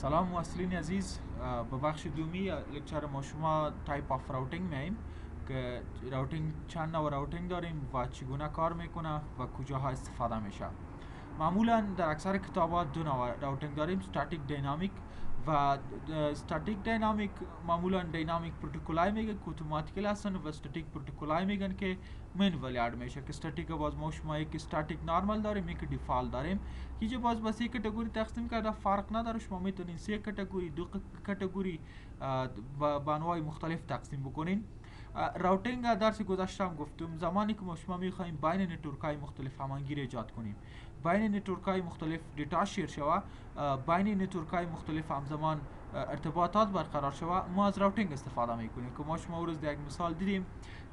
سلام موصلین عزیز. به بخش دومی لکچر ما شما تایپ آف راوتینگ میایم که راوتینگ چند نوع راوتینگ داریم و چگونه کار میکنه و کجاها استفاده میشه. معمولا در اکثر کتابات دو نوع راوتینگ داریم، استاتیک دینامیک و استاتیک دینامیک معمولا دینامیک پروتکلای میگن که اتوماتیکل هستن و استاتیک پروتکلای میگن که منولی اد میشه. که استاتیک باز ما شما یک استاتیک نارمال داریم، یک دیفالت داریم که جو باز بس یک کاتگوری تقسیم کرده، فرق نداره. شما میتونین سه کاتگوری دو کاتگوری با انواع مختلف تقسیم بکنین. راوتینگ درس گذشته هم گفتم، زمانی که ما شما میخوایم بین نتورک‌های مختلف هماهنگی ایجاد کنیم، بین نتورک‌های مختلف دیتا شیر شوه، بین نتورک‌های مختلف همزمان ارتباطات برقرار شوه، ما از راوتینگ استفاده میکنیم. که ما شما روز یک مثال دیدیم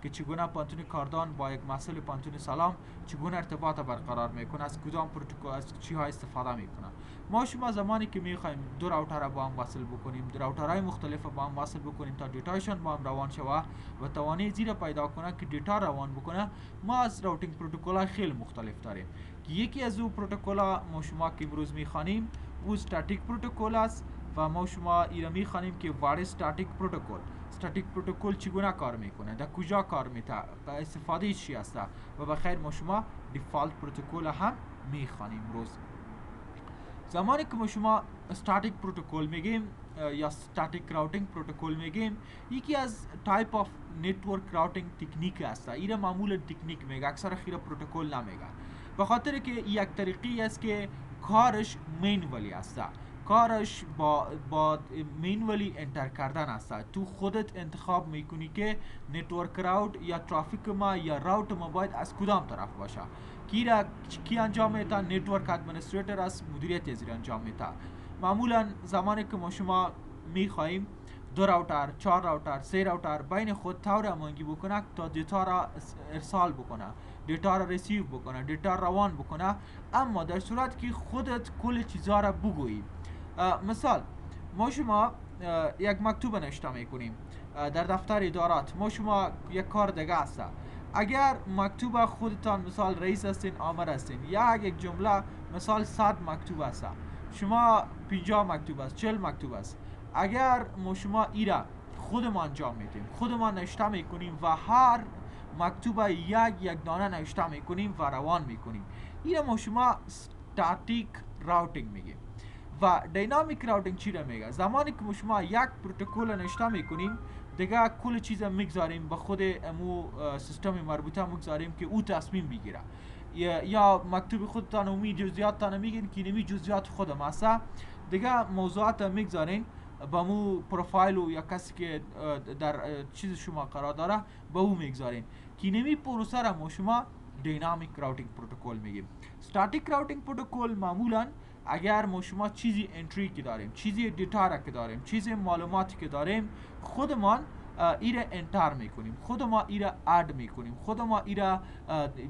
که چگونه پانتون کاردان با یک مسئله پانتون سلام چگونه ارتباط برقرار میکنه، از کدام پروتکل از چی ها استفاده میکنه. ما شما زمانی که میخوایم دو راوتر را با هم وصل بکنیم، دو راوترهای مختلف با هم وصل بکنیم تا دیتایشان با هم روان شوه و توانایی زیر پیدا کنه که دیتا روان بکنه، ما از راوتینگ پروتکل خیلی مختلف داریم. که یکی از او پروتکل ما شما که امروز میخوانیم او استاتیک پروتکل است و ما شما ایرا میخوانیم که وار استاتیک پروتکل. استاتیک پروتکل چگونه کار میکنه، در کجا کار میته، استفاده چی هست و بخیر ما شما دیفالت پروتکل هم میخوانیم روز. زمانی که ما شما استاتیک پروتکل میگیم یا استاتیک راوتینگ پروتکل میگیم، یکی از تایپ آف نتورک راوتینگ تکنیک است. اینا معمولا تکنیک میگه، اکثر خیلی پروتکل نمیگه، به خاطر که یک طریقی است که کارش مینولی است. کارش با مینولی انتر کردن است. تو خودت انتخاب میکنی که نتورک راوت یا ترافیک ما یا راوت ما باید از کدام طرف باشه. کی انجام میده؟ نتورک ادمنستریتور از مدیریت از انجام میده. معمولا زمانی که ما شما میخواهیم دو راوتر، چهار راوتر، سه راوتر بین خود طور هماهنگی بکنه تا دیتا را ارسال بکنه، دیتا را رسیو بکنه، دیتا روان بکنه، اما در صورت که خودت کل چیزها را بگویی. مثال ما شما یک مکتوب نوشته میکنیم در دفتر ادارات، ما شما یک کار دیگه است. اگر مکتوب خودتان مثال رئیس هستین، آمر هستین، یا یک جمله مثال 100 مکتوب است، شما 50 مکتوب است، 40 مکتوب است. اگر ما شما ایرا خودمان انجام میدیم، خودمان نوشته میکنیم و هر مکتوب یک دانه نوشته میکنیم و روان میکنیم، اینا ما شما استاتیک راوتینگ میگیم. و دینامیک راوتینگ چی را میگه؟ زمانی که ما شما یک پروتکل نوشته میکنیم، دیگه کل چیز میگذاریم به خود امو سیستم مربوطه میگذاریم که او تصمیم بگیره. یا مکتوب خودتان امی جزئیاتتان میگین که نمی جزئیات خودم است، دیگه موضوعات میگذارین با مو پروفایل یا کسی که در چیز شما قرار داره با او میگذارین که نمی پروسه را ما شما دینامیک راوتینگ پروتکل میگیم. استاتیک راوتینگ پروتکل معمولا اگر ما شما چیزی انتری که داریم، چیزی دیتا را که داریم، چیزی معلوماتی که داریم، خودمان ایره انتر میکنیم، خود ما ایره اد میکنیم، خود ما ایره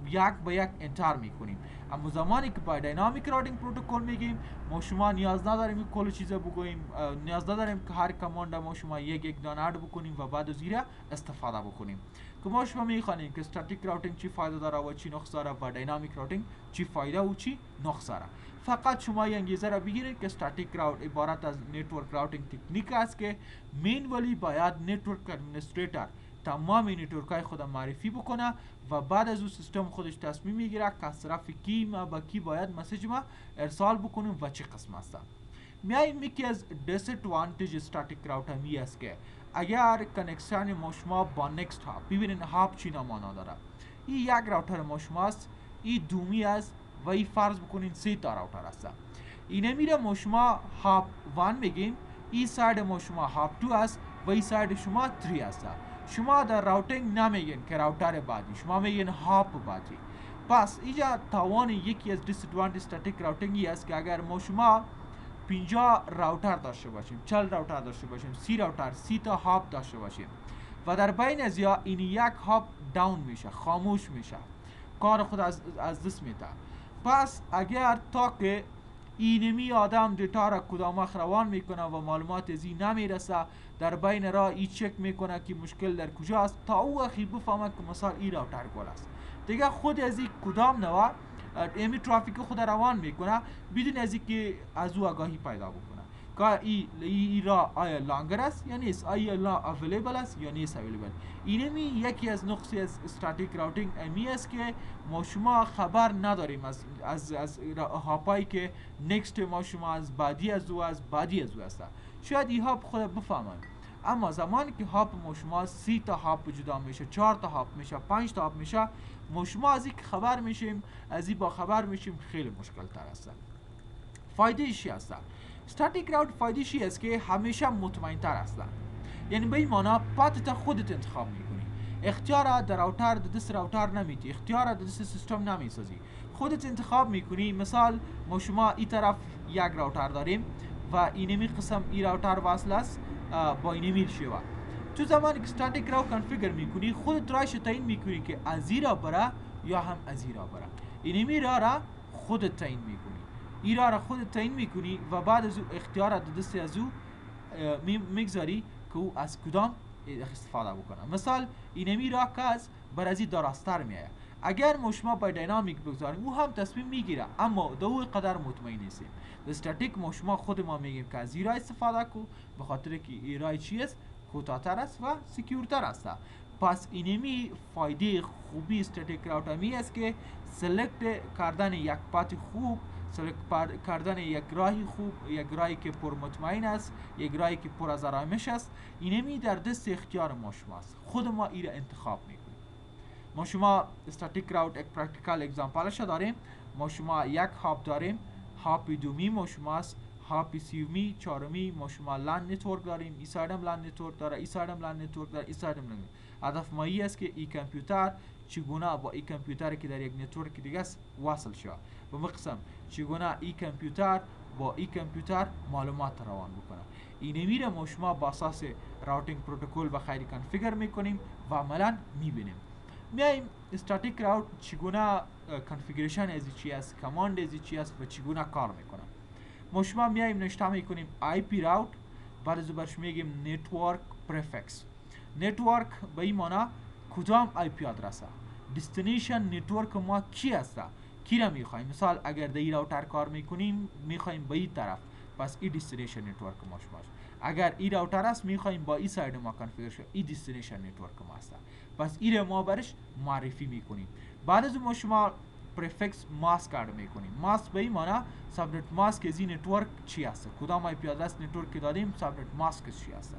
یک به یک انتر میکنیم. اما زمانی که با دینامیک راوتینگ پروتکل میگیم، ما شما نیاز نداریم کل چیزا بگوییم، نیاز نداریم که هر کماند ما شما یک دانه اد بکنیم و بعد از ایره استفاده بکنیم. که ما شما میخوانیم که استاتیک راوتینگ چی فایده داره و چی نقص داره و دینامیک راوتینگ چی فایده و چی نقص داره. فقط شما این انگیزه را بگیرید که استاتیک راوت عبارت از نتورک راوتینگ تکنیک است که مینولی باید نتورک ادمنستریتور تمام نتورک‌های خود معرفی بکنه و بعد از اون سیستم خودش تصمیم میگیره که از طرف کی ما با کی باید مسیج ما ارسال بکنیم و چه قسم است. میایم یکی از دیس ادوانتیج استاتیک راوت همی است که اگر کانکشن ما شما با نکست هاپ، ببینید هاپ چی نمانا داره، این یک راوتر ما شما است، این دومی است و این فرض بکنین 3 تا راوتر است. اینه میره ما شما هاپ 1 میگیم، این ساید ما شما هاپ 2 است و این ساید شما 3 است. شما در راوتینگ نمیگین که راوتر بعدی، شما میگین هاپ بعدی. پس اینجا توان یکی از دیس ادوانتیج استاتیک راوتینگی است که اگر ما شما 50 راوتر داشته باشیم، 40 راوتر داشته باشیم، 30 راوتر، 30 تا هاپ داشته باشیم و در بین از یا این یک هاپ داون میشه، خاموش میشه، کار خود از دست میده. پس اگر تا که اینمی آدم دیتا را کدام روان میکنه و معلومات از این نمیرسه، در بین را ای چک میکنه که مشکل در کجا است تا او اخی بفهمه که مثال ای راوتر گل است، دیگه خود از این کدام نوع امی ترافیک خود روان میکنه بدون از اینکه از او آگاهی پیدا بکنه. که ای را آیا لانگر است یا نیست، آیا لا اویلیبل است یا نیست اویلیبل. اینمی یکی از نقصی از استاتیک راوتینگ امی است که ما شما خبر نداریم از هاپایی که نکست ما شما از بعدی از او است. شاید این هاپ خود بفهمن، اما زمانی که هاپ ما شما 30 تا هاپ جدا میشه، 4 تا هاپ میشه، 5 تا هاپ میشه، ما شما از این خبر میشیم، از این با خبر میشیم، خیلی مشکل تر است. فایده چی است؟ استاتیک راوت فایده چی است که همیشه مطمئن تر است. یعنی به این معنا پات خودت انتخاب میکنی، اختیار در راوتر دست راوتر نمیدی، اختیار در دست سیستم نمیسازی، خودت انتخاب میکنی. مثال ما شما این طرف یک راوتر داریم و اینمی قسم این راوتر وصل است با اینمی شیوه. تو زمانی که استاتیک راوت کانفیگر میکنی، خودت رایش تعیین میکنی که از این را بره یا هم از این را بره. اینمی را خودت تعیین میکنی، این را خودت تعیین میکنی و بعد از او اختیار در دست از او میگذاری که او از کدام استفاده بکنه. مثال اینمی را که از برازی دراستر میایه، اگر ما شما با دینامیک بگذاریم او هم تصمیم میگیره، اما دو قدر مطمئن نیستیم. استاتیک ما شما خود ما میگیم که از این را استفاده کو، به خاطر که این را چی است، کوتاه‌تر است و سکیورتر است. پس اینمی فایده خوبی استاتیک راوت امی است که سلکت کردن یک پات خوب، سلکت کردن یک راهی خوب، یک راهی که پر مطمئن است، یک راهی که پر از آرامش است، اینمی در دست اختیار ما شماست. خود ما این را انتخاب میکنیم. ما شما استاتیک راوت یک پرکتیکال اگزامپلش داریم. ما شما یک هاپ داریم، هاپ دومی ما شماست، هاپ سیومی چهارمی ما شما لند نتورک داریم، ای سایدم لند نتورک داره، ای سایدم لند نتورک داره، ای سایدم لند. هدف ما است که این کامپیوتر چگونه با این کامپیوتری که در یک نتورک دیگه است وصل شود و مقسم چگونه این کامپیوتر با این کامپیوتر معلومات روان بکنه. این میره ما شما با اساس راوتینگ پروتکل و خیلی کانفیگر میکنیم و عملا میبینیم. میایم استاتیک راوت چگونه کانفیگریشن از چی است، کماند از چی است و چگونه کار میکنه. ما شما میایم نوشته میکنیم آی پی راوت، بعد از برش میگیم نتورک پرفکس. نتورک به این معنی کدام آی پی آدرسه، دستینیشن نتورک ما کی است، کی را میخوایم. مثال اگر در این راوتر کار میکنیم میخوایم به این طرف، پس این دستینیشن نتورک ما شماست. اگر این راوتر است میخوایم با این ساید ما کانفیگر شه، این دستینیشن نتورک ما است. پس این ما برش معرفی میکنیم. بعد از ما شما پرفکس ماسک کارد میکنیم. ماسک به این معنی سابنت ماسک از این نتورک چی است، کدام آی پی آدرس نتورک که دادیم سابنت ماسک چی است.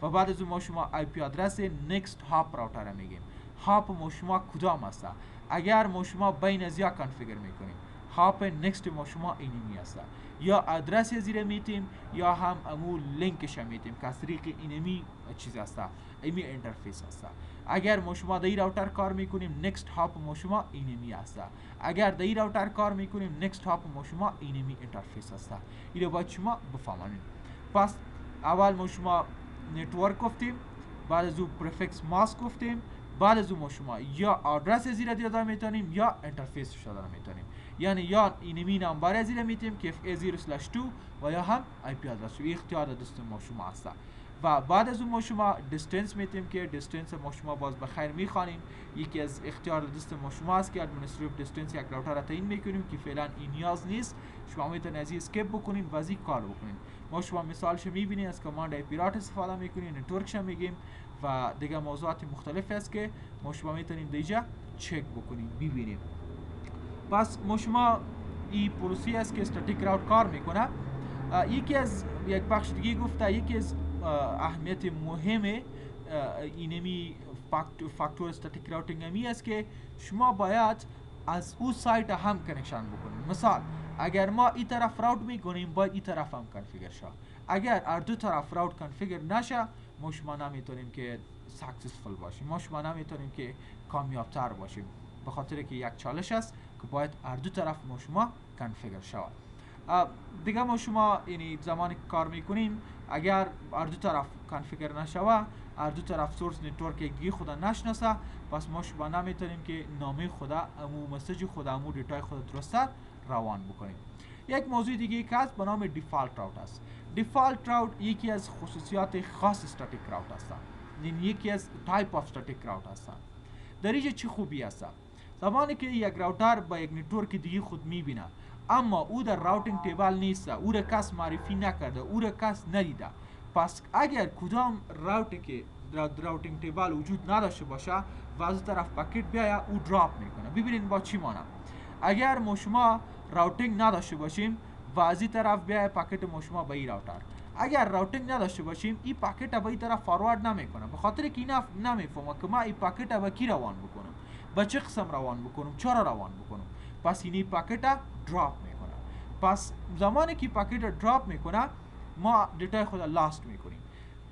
و بعد از ما شما آی پی آدرس نکست هاپ راوتر میگیم. هاپ ما شما کدام است. اگر ما شما بین از یا کانفیگر میکنیم، هاپ نکست ما شما اینمی است، یا آدرس زیر میتیم یا هم امو لینکش میتیم که از طریق اینمی چیز است، اینمی اینترفیس است. اگر ما شما در این راوتر کار میکنیم نکست هاپ ما شما اینمی است، اگر در این راوتر کار میکنیم نکست هاپ ما شما اینمی اینترفیس است. این رو باید شما بفهمید. پس اول ما شما نتورک گفتیم، بعد از او پرفکس ماسک گفتیم، بعد از ما شما یا آدرس زیر داده میتونیم یا اینترفیس شده میتونیم. یعنی یا اینمی نمبر زیر میتیم که A0/2 و یا هم آی پی آدرس، اختیار دست ما شما است. و بعد از اون ما شما دیستنس میتیم که دیستنس ما شما باز بخیر میخوانیم، یکی از اختیار دست ما شما است که ادمنستریتیو دیستنس یک راوتر را تعیین میکنیم که فعلا این نیاز نیست، شما میتونید از این اسکیپ بکنین و از این کار بکنین. ما شما مثالش میبینید از کماند آی پی راوت استفاده میکنین، نتورکش میگیم و دیگه موضوعات مختلف است که ما شما میتونیم دیجا چک بکنیم ببینیم. پس ما شما این پروسی است که استاتیک راوت کار میکنه. یکی از یک بخش دیگه گفته یکی از اهمیت مهم اینمی فاکتور استاتیک راوتینگ همی است که شما باید از او سایت هم کنکشن بکنیم. مثال اگر ما این طرف راوت میکنیم باید این طرف هم کنفیگر شه. اگر هر دو طرف راوت کنفیگر نشه ما شما نمیتونیم که سکسسفل باشیم، ما شما نمیتونیم که کامیابتر باشیم، به خاطر که یک چالش است که باید هر دو طرف ما شما کنفیگر شود. دیگه ما شما یعنی زمانی که کار میکنیم اگر هر دو طرف کانفیگر نشوه، هر دو طرف سورس نتورک یک دیگه خدا نشناسه، پس ما شما نمیتونیم که نامه خدا امو مسیج خدا امو دیتای خدا درسته روان بکنیم. یک موضوع دیگه که هست به نام دیفالت راوت است. دیفالت راوت یکی از خصوصیات خاص استاتیک راوت است، یعنی یکی از تایپ اف استاتیک راوت است. در اینجا چه خوبی است؟ زمانی که یک راوتر با یک نتورک دیگه خود میبینه، اما او در راوتینگ تیبل نیست، او را کس معرفی نکرده، او را کس ندیده. پس اگر کدام راوتی که در راوتینگ تیبل وجود نداشته باشه و از طرف پاکت بیاید او دراپ میکنه. ببینید با چی مانم. اگر ما شما راوتینگ نداشته باشیم و از این طرف بیاید پاکت ما شما به این راوتر، اگر راوتینگ نداشته باشیم این پاکت به این طرف فاروارد نمیکنه، به خاطر که این نمیفهمه که ما این پاکت به کی روان بکنم، به چه قسم روان بکنم، چرا روان بکنم. پس این پاکت دراپ میکنه. پس زمانی که پاکت دراپ میکنه ما دیتا خود لاست میکنیم.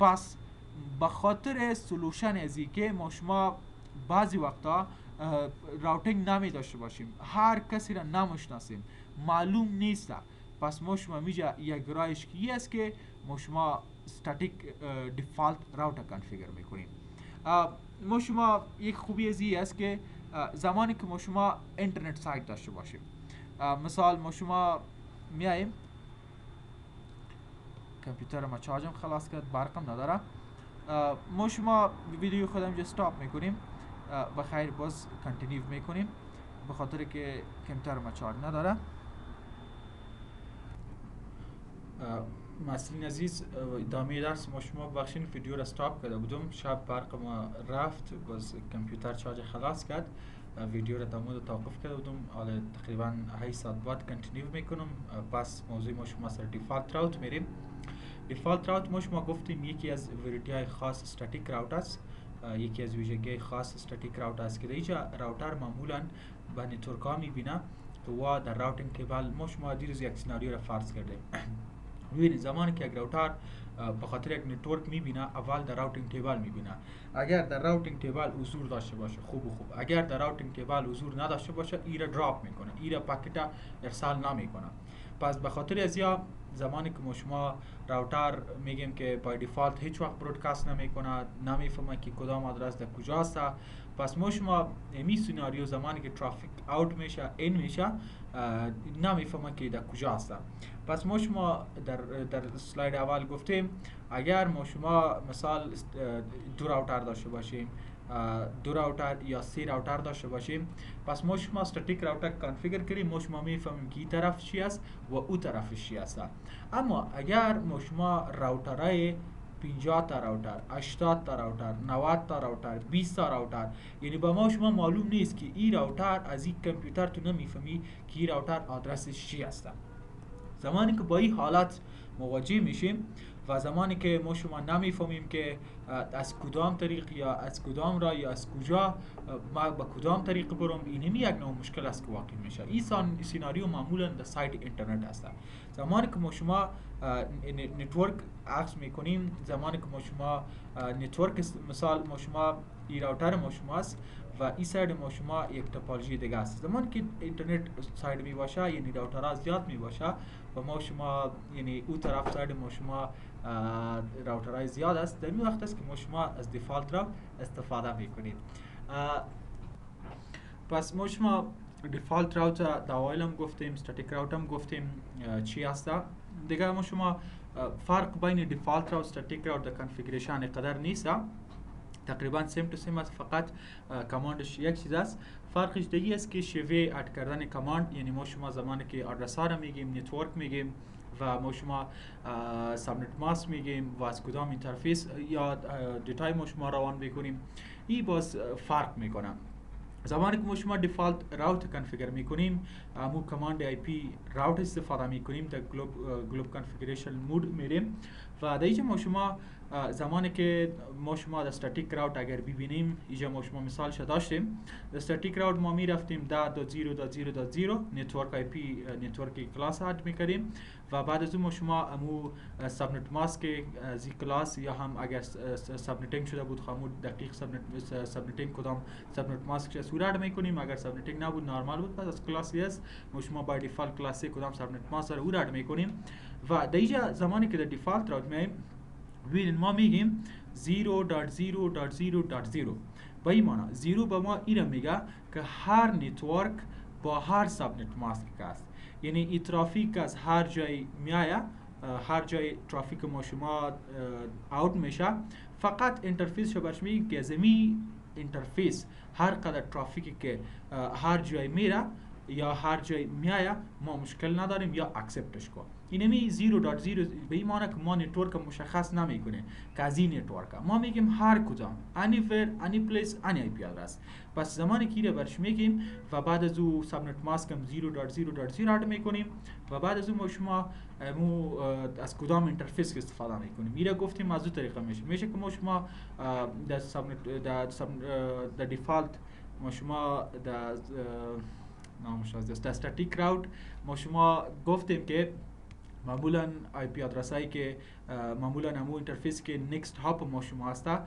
پس به خاطر سولوشن از که ما شما بعضی وقتا راوتینگ نمی داشته باشیم، هر کسی را نمیشناسیم، معلوم نیست، پس ما شما میجا یک رایش کی است که ما شما استاتیک دیفالت راوتر کانفیگر میکنیم. ما شما یک خوبی از این است که زمانی که ما شما اینترنت سایت داشته باشیم، مثال ما شما میاییم کامپیوتر ما چارجم خلاص کرد، برقم نداره، ما شما ویدیو خودم اینجا استاپ میکنیم، بخیر باز کنتینیو میکنیم به خاطر که کامپیوتر ما چارج نداره. مسئولین عزیز، ادامه درس ما شما بخشین ویدیو را استاپ کرده بودم، شب برق ما رفت، باز کامپیوتر چارج خلاص کرد، ویدیو را دامود توقف کرده بودم، حالا تقریبا 8 ساعت بعد کنتینیو میکنم. پس موضوع ما شما سر دیفالت راوت میریم. دیفالت راوت ما شما گفتیم یکی از ویریتی های خاص استاتیک راوت است، یکی از ویژگی خاص استاتیک راوت است که اینجا راوتر معمولا به نتورک ها میبینه و در راوتینگ تیبل ما شما دیروز یک سناریو را فرض کردیم. ببینید زمانی که یک راوتر به خاطر یک نتورک میبینه، اول در راوتینگ تیبل میبینه. اگر در راوتینگ تیبل حضور داشته باشه خوب و خوب، اگر در راوتینگ تیبل حضور نداشته باشه ایره دراپ میکنه، ایره پاکت ارسال نمیکنه. پس به خاطر از یا زمانی که ما شما راوتر میگیم که بای دیفالت هیچ وقت برودکاست نمیکنه، نمیفهمه که کدام آدرس در کجاست، پس ما شما امی سناریو زمانی که ترافیک اوت میشه این میشه نمیفهمه که در کجاست. پس ما شما در سلاید اول گفتیم اگر ما شما مثال دو راوتر داشته باشیم، دو راوتر یا 3 راوتر داشته باشیم، پس ما شما استاتیک راوتر کانفیگر کنیم، ما شما میفهمیم که این طرف چی است و او طرف چی است. اما اگر ما شما راوترهای 50 تا راوتر، 80 تا راوتر، 90 تا راوتر، 20 تا راوتر، یعنی با ما شما معلوم نیست که این راوتر از این کامپیوتر تو نمیفهمی که این راوتر آدرسش چی است. زمانی که با این حالت مواجه میشیم و زمانی که ما شما نمیفهمیم که از کدام طریق یا از کدام راه یا از کجا ما با کدام طریق برم، اینمی یک نوع مشکل است که واقع میشه. این سیناریو معمولا در سایت اینترنت است. زمانی که ما شما نتورک عکس میکنیم، زمانی که ما شما نتورک مثال ما شما این راوتر ما شما است و این ساید ما شما یک توپولوژی دیگه است. زمانی که اینترنت ساید می باشه یعنی راوترها زیاد می باشه و ما شما یعنی اون طرف ساید ما شما راوترهای زیاد است، در این وقت است که ما شما از دیفالت راوت استفاده میکنید. پس ما شما دیفالت راوت داوایل هم گفتیم، استاتیک راوت هم گفتیم چی هست دیگه. ما شما فرق بین دیفالت راوت استاتیک راوت در کانفیگریشن قدر نیست، تقریبا سیم تو سیم است، فقط کماندش یک چیز است. فرقش دیگه است که شیوه اد کردن کماند، یعنی ما شما زمانی که آدرس ها رو میگیم، نتورک میگیم و ما شما سابنت ماسک میگیم و از کدام اینترفیس یا دیتای ما شما روان میکنیم، این باز فرق میکنه. زمانی که ما شما دیفالت راوت کانفیگر میکنیم، مو کماند آی پی راوت استفاده میکنیم، در گلوب کانفیگریشن مود میریم و در اینجا ما شما زمانی که ما شما در استاتیک راوت اگر ببینیم، اینجا ما شما مثالش داشتیم، در استاتیک راوت ما میرفتیم 10.0.0.0 نتورک آی پی نتورک کلاس اد میکردیم و بعد از اون ما شما امو سابنت ماسک زی کلاس یا هم اگر سابنتینگ شده بود خامود دقیق سابنتینگ کدام سابنت ماسک است ورد میکنیم، اگر سابنتینگ نبود نرمال بود پس از کلاسی است ما شما با دیفالت کلاسی کدام سابنت ماسک رو ورد میکنیم و در اینجا زمانی که در دیفالت راوت میایم ببینید ما میگیم 0.0.0.0 با این معنی 0 به ما ایره میگه که هر نتورک با هر سابنت ماسک است، یعنی این ترافیک از هر جای میایه، هر جای ترافیک ما شما اوت میشه، فقط اینترفیس شو برش میگه که زمین اینترفیس هر قدر ترافیکی که هر جای میره یا هر جای میایه ما مشکل نداریم یا اکسپتش کن. اینمی 0.0 به این معنی که ما نتورک مشخص نمیکنه که از این نتورک ما میگیم هر کدام anywhere any place any IP address. پس زمانی که برش میگیم و بعد از او سابنت ماسک هم 0.0.0 اد میکنیم و بعد از اون شما از کدام اینترفیس استفاده میکنیم. میره گفتیم از دو طریقه میشه که ما شما در سابنت در دیفالت ما شما در نامش از در استاتیک راوت ما شما گفتیم که معمولا آی پی آدرس هایی که معمولا همون اینترفیس که نکست هاپ ما شما هسته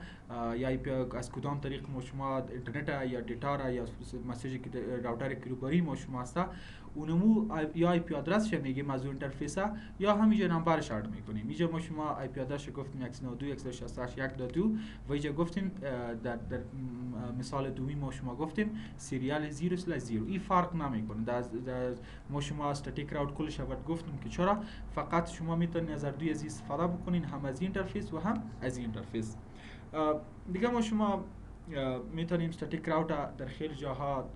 یا آی پی از کدام طریق ما شما اینترنت یا دیتا یا مسیجی که راوتر که روبری ما شما هسته اونمو یا آی پی آدرس ش میگیم از اون اینترفیس یا همینجا نمبرش ارد میکنیم. اینجا ما شما آی پی آدرس گفتیم 192.168.1.2 و اینجا گفتیم در مثال دومی ما شما گفتیم سریال 0/0. این فرق نمیکنه. در ما شما استاتیک راوت کلش اول گفتیم که چرا فقط شما میتونید از دوی از استفاده بکنین، هم از این اینترفیس و هم از این اینترفیس. دیگه ما شما میتونیم استاتیک راوت در خیلی جاها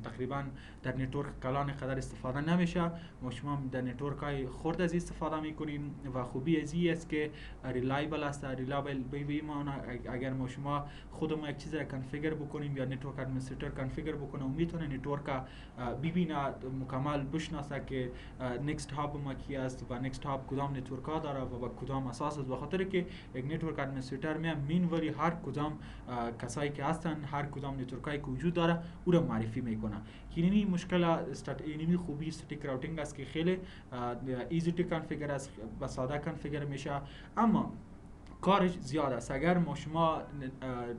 تقریبا در نتورک کلان قدر استفاده نمیشه. ما شما در نتورک های خرد از استفاده میکنیم و خوبی از این است که ریلایبل است. ریلایبل به معنی اگر ما شما خودمون یک چیز را کانفیگر بکنیم یا نتورک ادمنستریتور کانفیگر بکنه و میتونه نتورک ببینه مکمل بشناسه که نکست هاب ما کی است و نکست هاب کدام نتورک ها داره و کدام اساس است. بخاطر که یک نتورک ادمنستریتور مینوری هر کدام کسایی که هستن هر کدام نتورکایی که وجود داره او را معرفی میکنه. اینمی مشکل اینمی خوبی استاتیک راوتینگ است که خیلی ایزی تو کانفیگر است، با ساده کانفیگر میشه، اما کارش زیاد است. اگر ما شما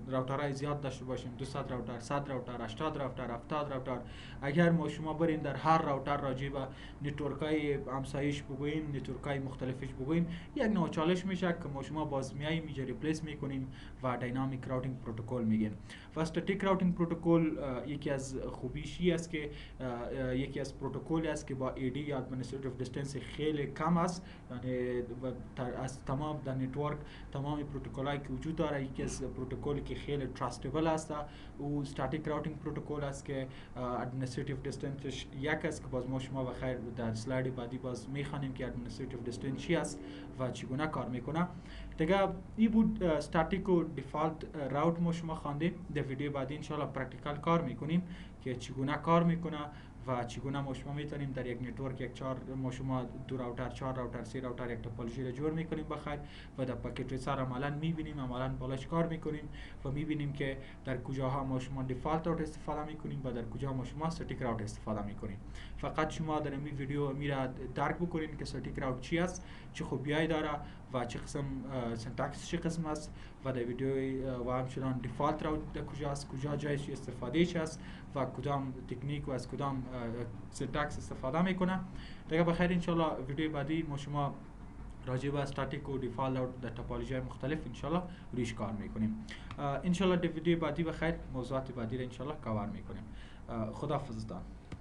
راوترهای زیاد داشته باشیم 200 راوتر، 100 راوتر، 80 راوتر، 70 راوتر، اگر ما شما برین در هر راوتر راجع به نتورکای همسایش بگوییم، نتورکای مختلفش بگوییم، یک نوع چالش میشه که ما شما باز میاییم اینجا ریپلیس میکنیم و داینامیک راوتینگ پروتکل میگیم. و استاتیک راوتینگ پروتکل یکی از خوبیشی است که یکی از پروتکلی است که با ایدی یا ادمنستریتیو دیسٹنس خیلی کم است، یعنی از تمام در نتورک تمام پروتکل‌هایی که وجود داره یکی از پروتکلی که خیلی تراستبل است او استاتیک راوتینگ پروتکل است که ادمنستریتیو دیسٹنسش یک است که باز ما شما بخیر در اسلاید بعدی باز میخوانیم که ادمنستریتیو دیسٹنس چی است و چگونه کار میکنه. دیگه این بود استاتیک و دیفالت راوت ما شما خواندیم. در ویدیو بعدی ان شاء الله پرکتیکال کار میکنیم که چگونه کار میکنه و چگونه ما شما میتونیم در یک نتورک یک ما شما 2 راوتر، 4 راوتر، 3 راوتر یک توپولوژی را جور میکنیم بخیر و در پاکت ریسر عملا میبینیم، عملا بالاش کار میکنیم و میبینیم که در کجاها ما شما دیفالت راوت استفاده میکنیم و در کجا ما شما استاتیک راوت استفاده میکنیم. فقط شما در این ویدیو میره درک بکنین که استاتیک راوت چی است، چه خوبیایی داره و چه قسم سنتکس چه قسم است و در ویدیو و همچنان دیفالت راوت در کجاست، کجا جایش استفاده است و کدام تکنیک و از کدام سنتکس استفاده میکنه. دیگه بخیر ان شاء الله ویدیو بعدی ما شما راجع به استاتیک و دیفالت راوت در توپولوژی مختلف ان شاء الله روش کار میکنیم. ان شاء الله در ویدیو بعدی بخیر موضوعات بعدی را ان شاء الله کاور میکنیم. خداحافظ.